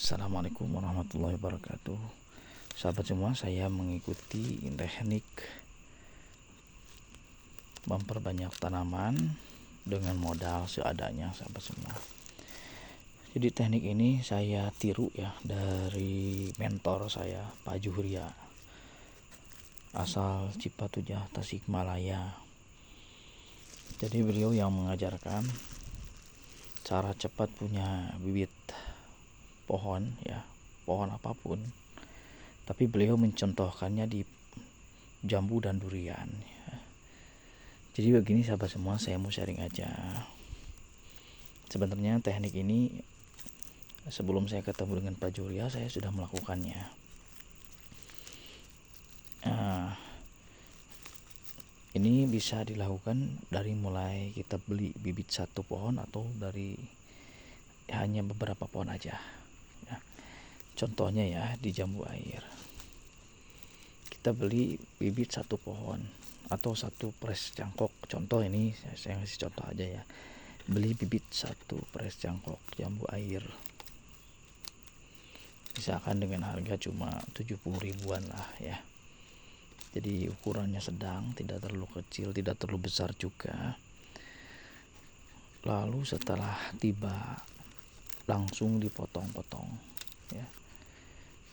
Assalamualaikum warahmatullahi wabarakatuh. Sahabat semua, saya mengikuti teknik memperbanyak tanaman dengan modal seadanya, sahabat semua. Jadi teknik ini saya tiru ya dari mentor saya, Pak Juhria, asal Cipatujah, Tasikmalaya. Jadi beliau yang mengajarkan cara cepat punya bibit pohon ya, pohon apapun, tapi beliau mencontohkannya di jambu dan durian ya. Jadi begini sahabat semua, saya mau sharing aja. Sebenarnya teknik ini sebelum saya ketemu dengan Pak Juria saya sudah melakukannya. Ini bisa dilakukan dari mulai kita beli bibit satu pohon atau dari hanya beberapa pohon aja ya. Contohnya ya, di jambu air kita beli bibit satu pohon atau satu pres cangkok. Contoh ini saya ngasih contoh aja ya, beli bibit satu pres cangkok jambu air, misalkan dengan harga cuma 70 ribuan lah ya. Jadi ukurannya sedang, tidak terlalu kecil, tidak terlalu besar juga. Lalu setelah tiba langsung dipotong-potong ya.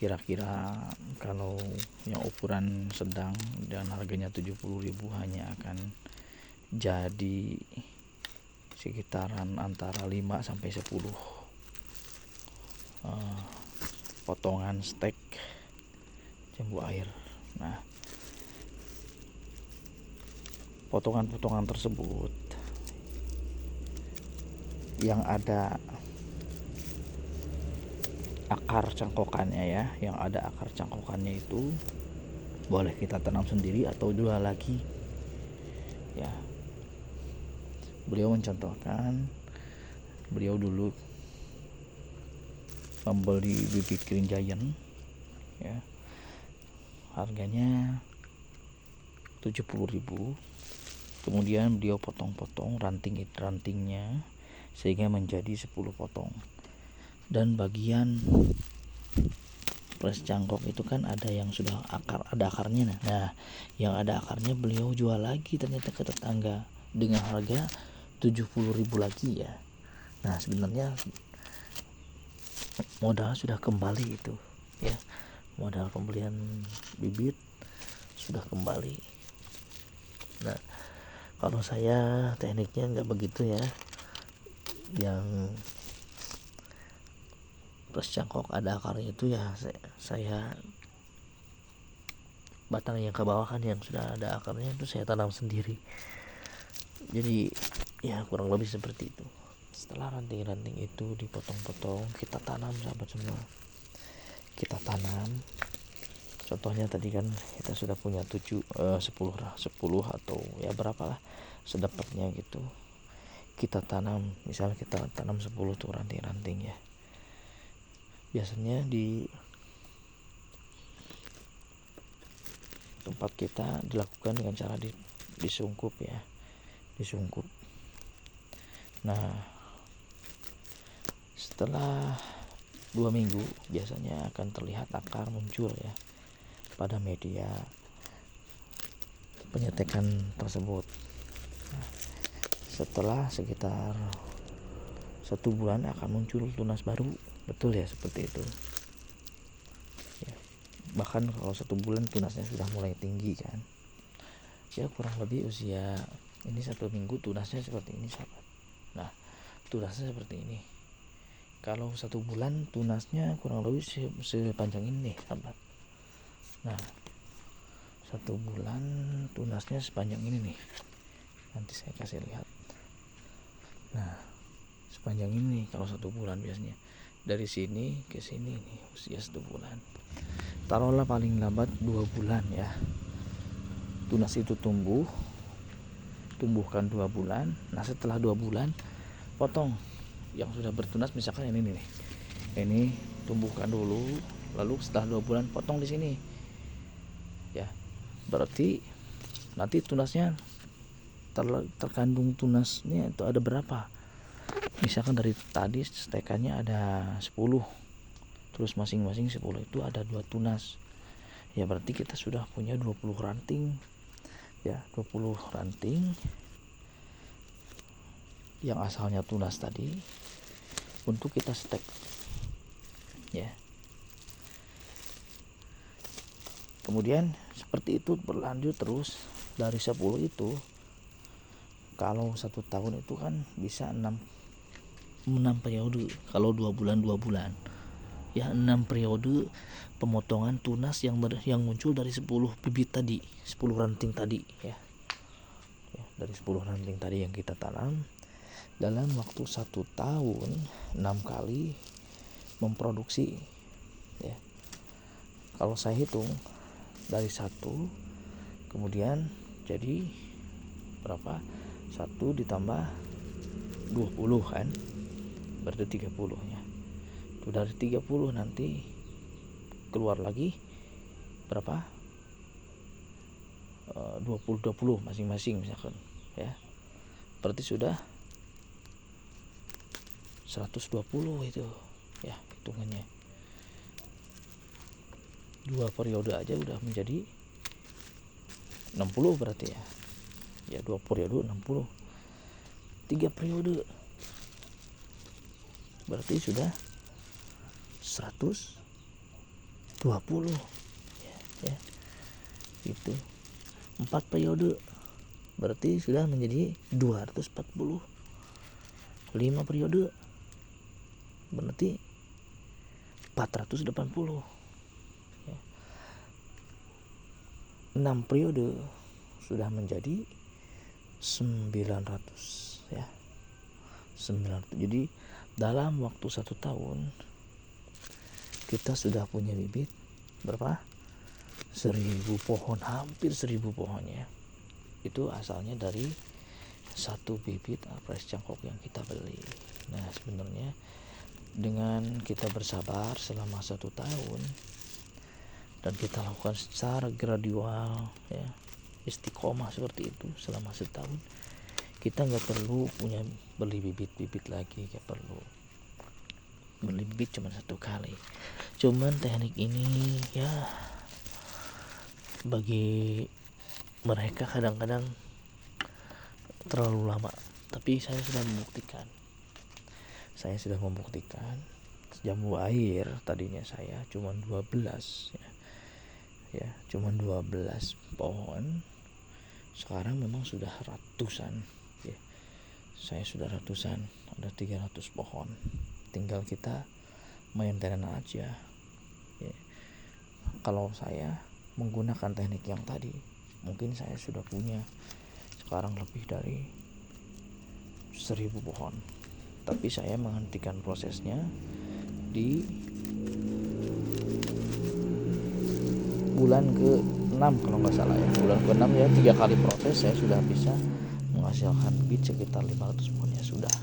Kira-kira kalau yang ukuran sedang dan harganya 70 ribu hanya akan jadi sekitaran antara 5 sampai 10 potongan stek jambu air. Nah, potongan-potongan tersebut yang ada akar cangkokannya ya, yang ada akar cangkokannya itu boleh kita tanam sendiri atau jual lagi ya. Beliau mencontohkan, beliau dulu membeli bibit green giant ya, harganya 70 ribu. Kemudian beliau potong-potong rantingnya sehingga menjadi 10 potong. Dan bagian pres cangkok itu kan ada yang sudah ada akarnya. Nah, yang ada akarnya beliau jual lagi ternyata ke tetangga dengan harga 70 ribu lagi ya. Nah, sebenarnya modal sudah kembali itu ya, modal pembelian bibit sudah kembali. Nah, kalau saya tekniknya nggak begitu ya, yang pres cangkok ada akarnya itu ya saya batang yang ke bawah kan yang sudah ada akarnya itu saya tanam sendiri. Jadi ya kurang lebih seperti itu. Setelah ranting-ranting itu dipotong-potong, kita tanam sahabat semua. Kita tanam. Contohnya tadi kan kita sudah punya 10 atau ya berapalah sedapatnya gitu. Kita tanam, misalnya kita tanam 10 tuh ranting-ranting ya. Biasanya di tempat kita dilakukan dengan cara disungkup ya, disungkup. Nah, setelah 2 minggu biasanya akan terlihat akar muncul ya pada media penyetekan tersebut. Nah, setelah sekitar 1 bulan akan muncul tunas baru. Betul ya, seperti itu ya. Bahkan kalau 1 bulan tunasnya sudah mulai tinggi kan ya, kurang lebih usia ini 1 minggu tunasnya seperti ini sahabat. Nah, tunasnya seperti ini. Kalau 1 bulan tunasnya kurang lebih sepanjang ini nih sahabat. Nah, 1 bulan tunasnya sepanjang ini nih, nanti saya kasih lihat. Nah, sepanjang ini kalau 1 bulan biasanya dari sini ke sini nih usia 1 bulan. Taruhlah paling lambat 2 bulan ya, tunas itu tumbuhkan 2 bulan. Nah, setelah 2 bulan potong yang sudah bertunas, misalkan ini nih, ini tumbuhkan dulu, lalu setelah 2 bulan potong di sini ya. Berarti nanti tunasnya terkandung tunasnya itu ada berapa, misalkan dari tadi stekannya ada 10 terus masing-masing 10 itu ada 2 tunas. Ya berarti kita sudah punya 20 ranting. Ya, 20 ranting yang asalnya tunas tadi untuk kita stek. Ya. Kemudian seperti itu berlanjut terus dari 10 itu. Kalau 1 tahun itu kan bisa 6 periode. Kalau 2 bulan 2 bulan. Ya 6 periode pemotongan tunas yang muncul dari 10 bibit tadi, 10 ranting tadi ya. Ya, dari 10 ranting tadi yang kita tanam dalam waktu 1 tahun 6 kali memproduksi ya. Kalau saya hitung dari 1 kemudian jadi berapa? 1 ditambah 20 kan berarti 30 ya. Itu dari 30 nanti keluar lagi berapa? 20 masing-masing misalkan ya. Berarti sudah 120 itu ya hitungannya. 2 periode aja udah menjadi 60 berarti ya. Ya 2 periode 60. 3 periode berarti sudah 120 ya. Itu 4 periode berarti sudah menjadi 240. 5 periode berarti 480 ya. 6 periode sudah menjadi 900 ya. 900. Jadi dalam waktu 1 tahun kita sudah punya bibit berapa? 1000 pohon, hampir 1000 pohon ya. Itu asalnya dari 1 bibit apres cangkok yang kita beli. Nah sebenarnya dengan kita bersabar selama 1 tahun dan kita lakukan secara gradual ya, istiqomah seperti itu selama 1 tahun, kita nggak perlu beli bibit-bibit lagi, nggak perlu beli bibit cuma 1 kali. Cuman teknik ini ya bagi mereka kadang-kadang terlalu lama, tapi saya sudah membuktikan jambu air tadinya saya cuma 12 ya cuma 12 pohon, sekarang memang sudah ratusan ya. Saya sudah ratusan, ada 300 pohon, tinggal kita maintenance aja ya. Kalau saya menggunakan teknik yang tadi mungkin saya sudah punya sekarang lebih dari 1000 pohon, tapi saya menghentikan prosesnya di bulan ke-6 kalau nggak salah ya. Bulan ke-6 ya, 3 kali proses saya sudah bisa menghasilkan bibit sekitar 500 pohon ya sudah.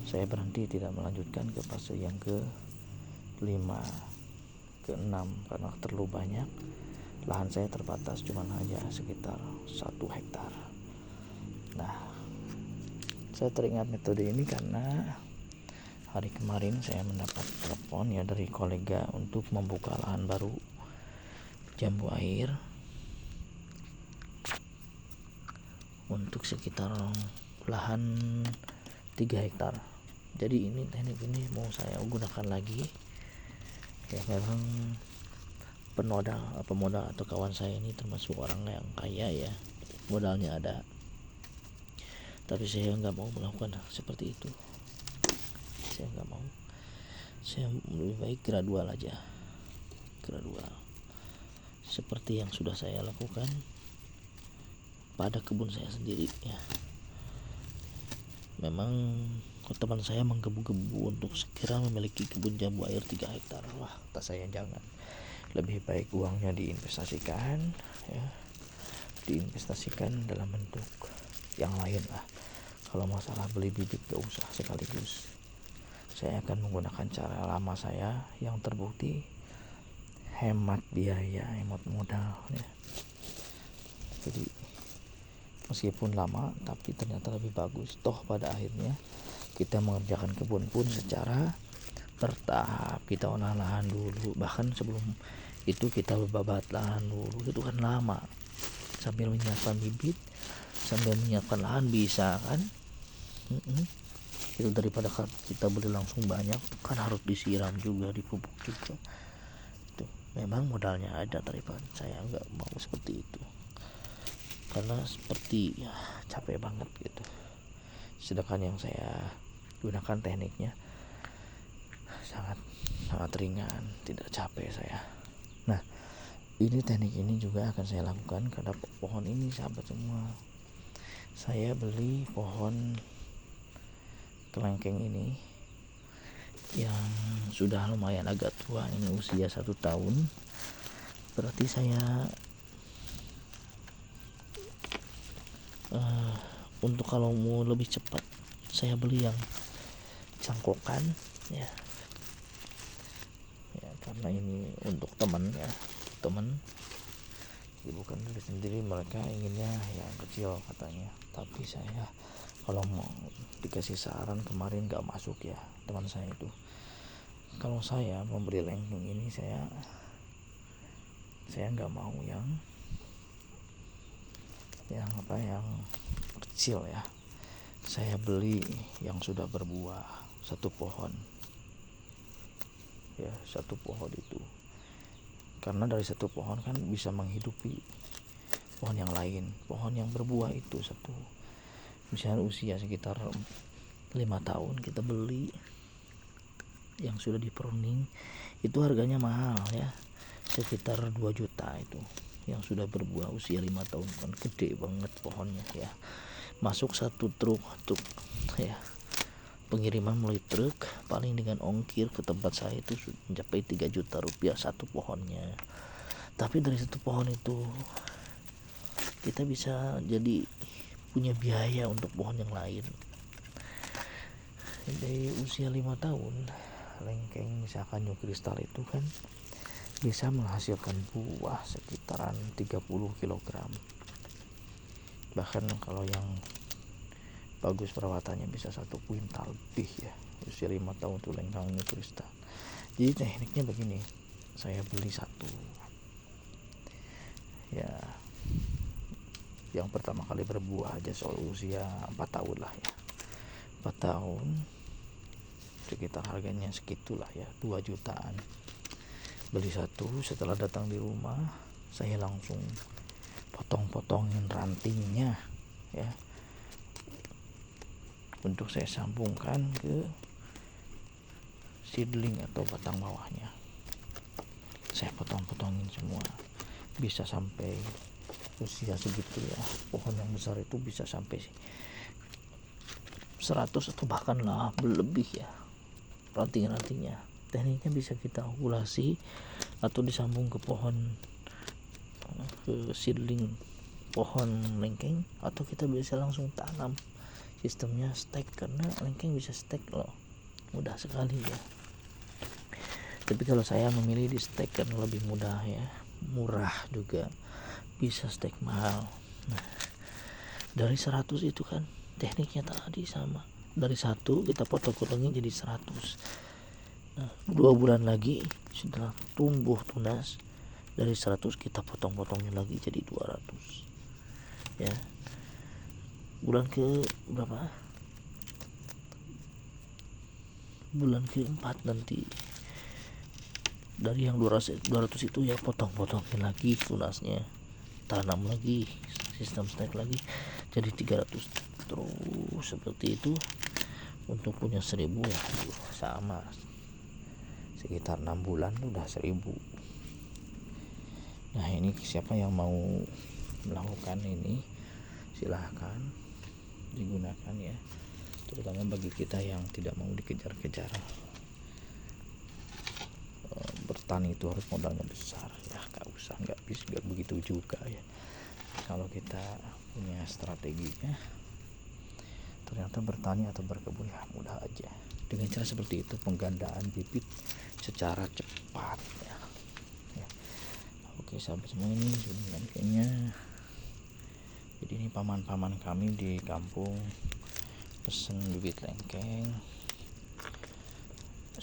Saya berhenti, tidak melanjutkan ke fase yang ke-5, ke-6 karena terlalu banyak. Lahan saya terbatas, cuman hanya sekitar 1 hektar. Nah, saya teringat metode ini karena hari kemarin saya mendapat telepon ya dari kolega untuk membuka lahan baru jambu air untuk sekitar lahan 3 hektar. Jadi ini teknik ini mau saya gunakan lagi ya. Memang pemodal atau kawan saya ini termasuk orang yang kaya ya, modalnya ada, tapi saya nggak mau melakukan seperti itu. Saya nggak mau, saya lebih baik gradual aja, gradual seperti yang sudah saya lakukan pada kebun saya sendiri ya. Memang teman saya menggebu-gebu untuk segera memiliki kebun jambu air 3 hektar. Wah, kata saya jangan, lebih baik uangnya diinvestasikan ya, diinvestasikan dalam bentuk yang lain lah. Kalau masalah beli bibit gak usah sekaligus, saya akan menggunakan cara lama saya yang terbukti hemat biaya, hemat modal ya. Jadi meskipun lama tapi ternyata lebih bagus. Toh pada akhirnya kita mengerjakan kebun pun secara bertahap, kita olah lahan dulu, bahkan sebelum itu kita babat lahan dulu, itu kan lama, sambil menyiapkan bibit, sambil menyiapkan lahan bisa kan. Itu daripada kita beli langsung banyak kan harus disiram juga, dipupuk juga. Itu memang modalnya ada, daripada saya nggak mau seperti itu karena seperti ya, capek banget gitu. Sedangkan yang saya gunakan tekniknya sangat ringan, tidak capek saya. Nah, ini teknik ini juga akan saya lakukan karena pohon ini, sahabat semua, saya beli pohon kelengkeng ini yang sudah lumayan agak tua, ini usia 1 tahun. Berarti saya untuk kalau mau lebih cepat, saya beli yang cangkokan ya, karena ini untuk teman ya, teman bukan dari sendiri, mereka inginnya yang kecil katanya. Tapi saya kalau mau dikasih saran, kemarin gak masuk ya teman saya itu, kalau saya memberi lengkeng ini, saya nggak mau yang kecil ya. Saya beli yang sudah berbuah, satu pohon ya, satu pohon itu, karena dari satu pohon kan bisa menghidupi pohon yang lain. Pohon yang berbuah itu satu, misalnya usia sekitar 5 tahun, kita beli yang sudah di pruning, itu harganya mahal ya, sekitar 2 juta itu yang sudah berbuah usia 5 tahun, kan gede banget pohonnya ya. Masuk satu truk ya, pengiriman melalui truk, paling dengan ongkir ke tempat saya itu mencapai 3 juta rupiah satu pohonnya. Tapi dari satu pohon itu kita bisa jadi punya biaya untuk pohon yang lain. Dari usia 5 tahun lengkeng misalkan new kristal itu kan bisa menghasilkan buah sekitaran 30 kg. Bahkan kalau yang bagus perawatannya bisa 1 kuintal lebih ya, usia 5 tahun tuh lengkeng new kristal. Jadi tekniknya begini, saya beli satu ya, yang pertama kali berbuah aja soal usia 4 tahun lah ya, 4 tahun sekitar harganya segitulah ya, 2 jutaan. Beli satu, setelah datang di rumah saya langsung potong-potongin rantingnya ya, untuk saya sambungkan ke seedling atau batang bawahnya. Saya potong-potongin semua, bisa sampai usia segitu ya, pohon yang besar itu bisa sampai 100 atau bahkan lebih ya ranting-rantingnya. Tekniknya bisa kita okulasi atau disambung ke pohon, ke seedling pohon lengkeng, atau kita bisa langsung tanam, sistemnya stek, karena lengkeng bisa stek loh, mudah sekali ya. Tapi kalau saya memilih di stek karena lebih mudah ya, murah juga, bisa stek mahal. Nah, dari 100 itu kan tekniknya tadi sama, dari 1 kita potong-potongin jadi 100. Nah, 2 bulan lagi sudah tumbuh tunas, dari 100 kita potong-potongin lagi jadi 200 ya. Bulan ke berapa, bulan ke-4 nanti dari yang 200 itu ya potong-potongin lagi tunasnya, tanam lagi, sistem stek lagi jadi 300, terus seperti itu untuk punya 1000 ya. Sama sekitar 6 bulan udah 1000. Nah, ini siapa yang mau melakukan ini silahkan digunakan ya, terutama bagi kita yang tidak mau dikejar-kejar. Bertani itu harus modalnya besar ya, nggak begitu juga ya. Kalau kita punya strateginya, ternyata bertani atau berkebun ya mudah aja. Dengan cara seperti itu, penggandaan bibit secara cepat ya. Oke sahabat semua, ini sudah lengkengnya. Jadi ini paman-paman kami di kampung pesen bibit lengkeng,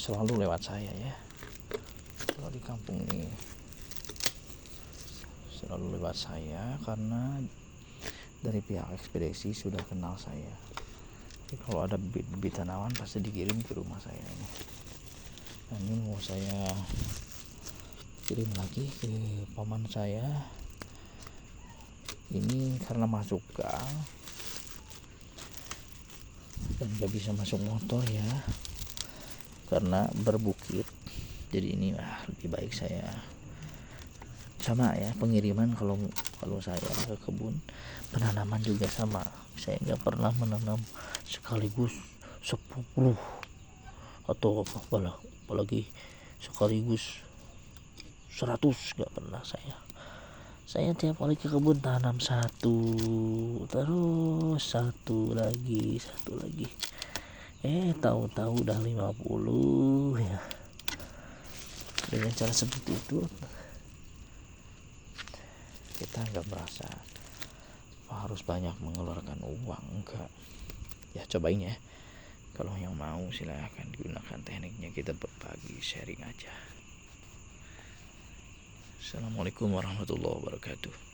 selalu lewat saya ya. Kalau di kampung ini selalu lewat saya karena dari pihak ekspedisi sudah kenal saya. Jadi kalau ada bibit tanaman pasti dikirim ke rumah saya ini. Nah, ini mau saya kirim lagi ke paman saya. Ini karena masuk gang dan gak bisa masuk motor ya, karena berbukit. Jadi ini lebih baik saya sama ya, pengiriman kalau saya ke kebun, penanaman juga sama. Saya nggak pernah menanam sekaligus 10 atau apalagi sekaligus 100, nggak pernah saya tiap kali ke kebun tanam satu, terus satu lagi, tahu-tahu udah 50 ya. Dengan cara seperti itu kita nggak merasa harus banyak mengeluarkan uang, enggak ya. Cobain ya, kalau yang mau silahkan gunakan tekniknya, kita berbagi, sharing aja. Assalamualaikum warahmatullahi wabarakatuh.